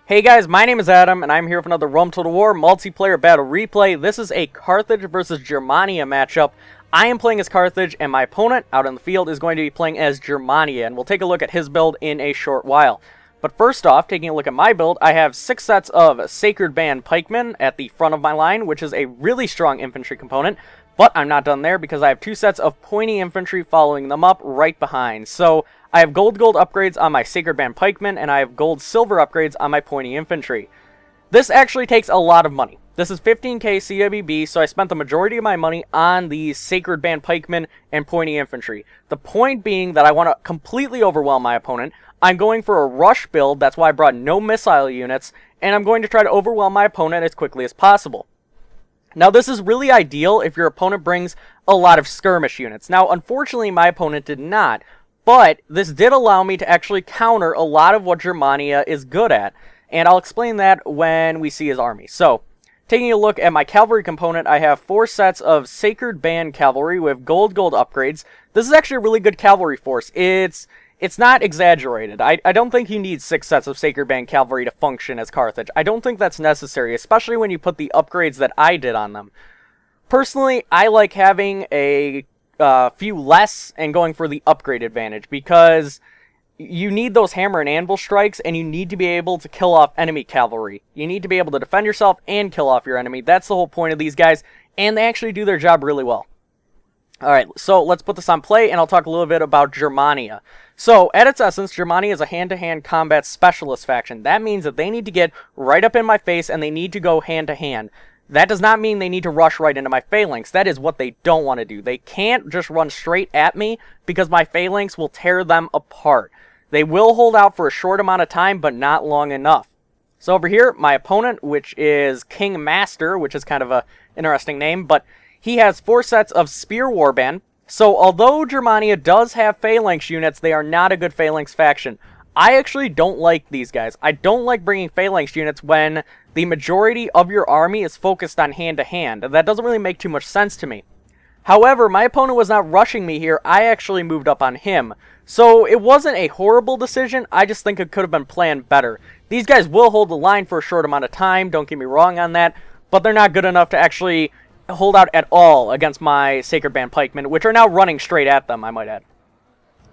Hey guys, my name is Adam, and I'm here for another Rome Total War multiplayer battle replay. This is a Carthage versus Germania matchup. I am playing as Carthage, and my opponent out in the field is going to be playing as Germania, and we'll take a look at his build in a short while. But first off, taking a look at my build, I have 6 sets of Sacred Band Pikemen at the front of my line, which is a really strong infantry component. But I'm not done there because I have 2 sets of pointy infantry following them up right behind. So I have gold upgrades on my Sacred Band Pikemen, and I have gold-silver upgrades on my pointy infantry. This actually takes a lot of money. This is 15k CWB, so I spent the majority of my money on the Sacred Band Pikemen and pointy infantry. The point being that I want to completely overwhelm my opponent. I'm going for a rush build, that's why I brought no missile units, and I'm going to try to overwhelm my opponent as quickly as possible. Now, this is really ideal if your opponent brings a lot of skirmish units. Now, unfortunately, my opponent did not, but this did allow me to actually counter a lot of what Germania is good at, and I'll explain that when we see his army. So, taking a look at my cavalry component, I have 4 sets of Sacred Band Cavalry with gold upgrades. This is actually a really good cavalry force. It's not exaggerated. I don't think you need 6 sets of Sacred Band Cavalry to function as Carthage. I don't think that's necessary, especially when you put the upgrades that I did on them. Personally, I like having a few less and going for the upgrade advantage, because you need those hammer and anvil strikes, and you need to be able to kill off enemy cavalry. You need to be able to defend yourself and kill off your enemy. That's the whole point of these guys, and they actually do their job really well. Alright, so let's put this on play, and I'll talk a little bit about Germania. So, at its essence, Germania is a hand-to-hand combat specialist faction. That means that they need to get right up in my face, and they need to go hand-to-hand. That does not mean they need to rush right into my phalanx. That is what they don't want to do. They can't just run straight at me, because my phalanx will tear them apart. They will hold out for a short amount of time, but not long enough. So over here, my opponent, which is King Master, which is kind of a interesting name, but he has 4 sets of Spear Warband. So although Germania does have phalanx units, they are not a good phalanx faction. I actually don't like these guys. I don't like bringing phalanx units when the majority of your army is focused on hand-to-hand. That doesn't really make too much sense to me. However, my opponent was not rushing me here. I actually moved up on him. So it wasn't a horrible decision. I just think it could have been planned better. These guys will hold the line for a short amount of time. Don't get me wrong on that. But they're not good enough to actually hold out at all against my Sacred Band Pikemen, which are now running straight at them, I might add.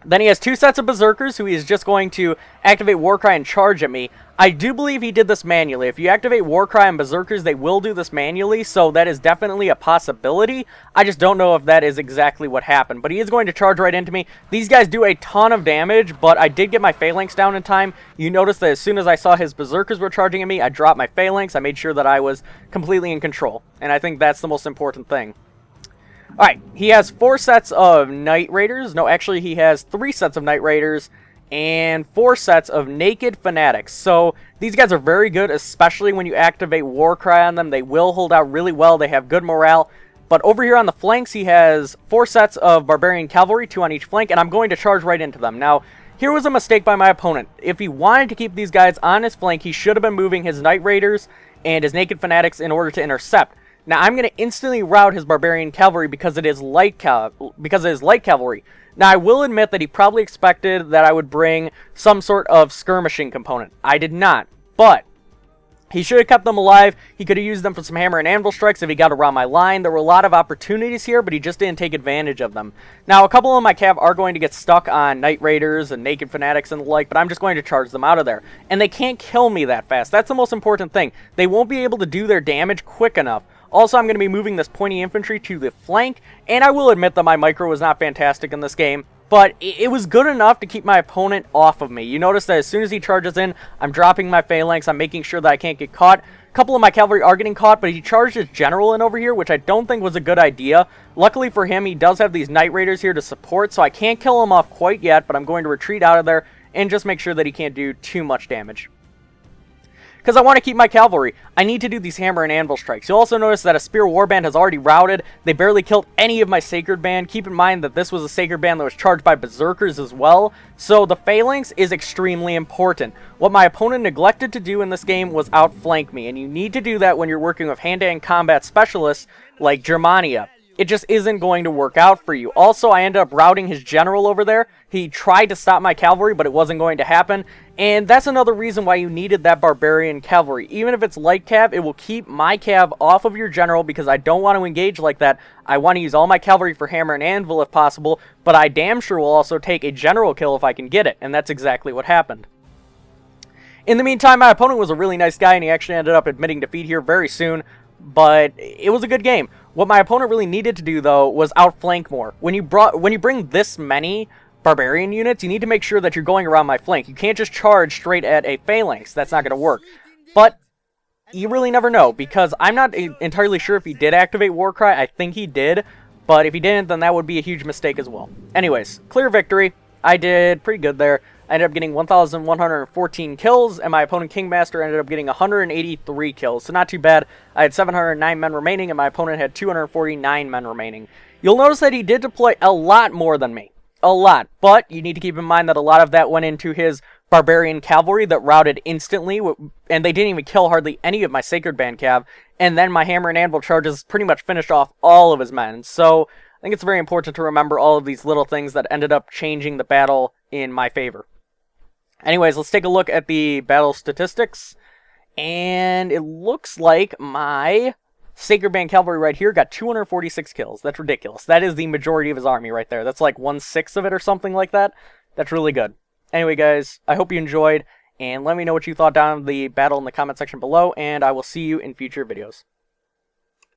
Then he has 2 sets of Berserkers, who he is just going to activate Warcry and charge at me. I do believe he did this manually. If you activate Warcry and Berserkers, they will do this manually, so that is definitely a possibility. I just don't know if that is exactly what happened, but he is going to charge right into me. These guys do a ton of damage, but I did get my phalanx down in time. You notice that as soon as I saw his Berserkers were charging at me, I dropped my phalanx. I made sure that I was completely in control, and I think that's the most important thing. Alright, he has 4 sets of Knight Raiders. No, actually, he has 3 sets of Knight Raiders and 4 sets of Naked Fanatics. So, these guys are very good, especially when you activate Warcry on them. They will hold out really well. They have good morale. But over here on the flanks, he has 4 sets of Barbarian Cavalry, 2 on each flank, and I'm going to charge right into them. Now, here was a mistake by my opponent. If he wanted to keep these guys on his flank, he should have been moving his Knight Raiders and his Naked Fanatics in order to intercept. Now, I'm going to instantly rout his Barbarian Cavalry because it is light cavalry. Now, I will admit that he probably expected that I would bring some sort of skirmishing component. I did not, but he should have kept them alive. He could have used them for some hammer and anvil strikes if he got around my line. There were a lot of opportunities here, but he just didn't take advantage of them. Now, a couple of my cav are going to get stuck on Knight Raiders and Naked Fanatics and the like, but I'm just going to charge them out of there. And they can't kill me that fast. That's the most important thing. They won't be able to do their damage quick enough. Also, I'm going to be moving this pointy infantry to the flank, and I will admit that my micro was not fantastic in this game, but it was good enough to keep my opponent off of me. You notice that as soon as he charges in, I'm dropping my phalanx, I'm making sure that I can't get caught. A couple of my cavalry are getting caught, but he charged his general in over here, which I don't think was a good idea. Luckily for him, he does have these Knight Raiders here to support, so I can't kill him off quite yet, but I'm going to retreat out of there and just make sure that he can't do too much damage. Because I want to keep my cavalry, I need to do these hammer and anvil strikes. You'll also notice that a Spear Warband has already routed. They barely killed any of my Sacred Band. Keep in mind that this was a Sacred Band that was charged by Berserkers as well. So the phalanx is extremely important. What my opponent neglected to do in this game was outflank me. And you need to do that when you're working with hand-to-hand combat specialists like Germania. It just isn't going to work out for you. Also, I ended up routing his general over there. He tried to stop my cavalry, but it wasn't going to happen. And that's another reason why you needed that barbarian cavalry. Even if it's light cav, it will keep my cav off of your general because I don't want to engage like that. I want to use all my cavalry for hammer and anvil if possible, but I damn sure will also take a general kill if I can get it, and that's exactly what happened. In the meantime, my opponent was a really nice guy, and he actually ended up admitting defeat here very soon, but it was a good game. What my opponent really needed to do, though, was outflank more. When you bring this many barbarian units, you need to make sure that you're going around my flank. You can't just charge straight at a phalanx. That's not going to work. But you really never know, because I'm not entirely sure if he did activate Warcry. I think he did, but if he didn't, then that would be a huge mistake as well. Anyways, clear victory. I did pretty good there. I ended up getting 1,114 kills, and my opponent Kingmaster ended up getting 183 kills, so not too bad. I had 709 men remaining, and my opponent had 249 men remaining. You'll notice that he did deploy a lot more than me. A lot, but you need to keep in mind that a lot of that went into his barbarian cavalry that routed instantly, and they didn't even kill hardly any of my Sacred Band cav, and then my hammer and anvil charges pretty much finished off all of his men. So I think it's very important to remember all of these little things that ended up changing the battle in my favor. Anyways, let's take a look at the battle statistics, and it looks like my Sacred Band Cavalry right here got 246 kills. That's ridiculous. That is the majority of his army right there. That's like 1/6 of it or something like that. That's really good. Anyway, guys, I hope you enjoyed, and let me know what you thought down in the battle in the comment section below, and I will see you in future videos.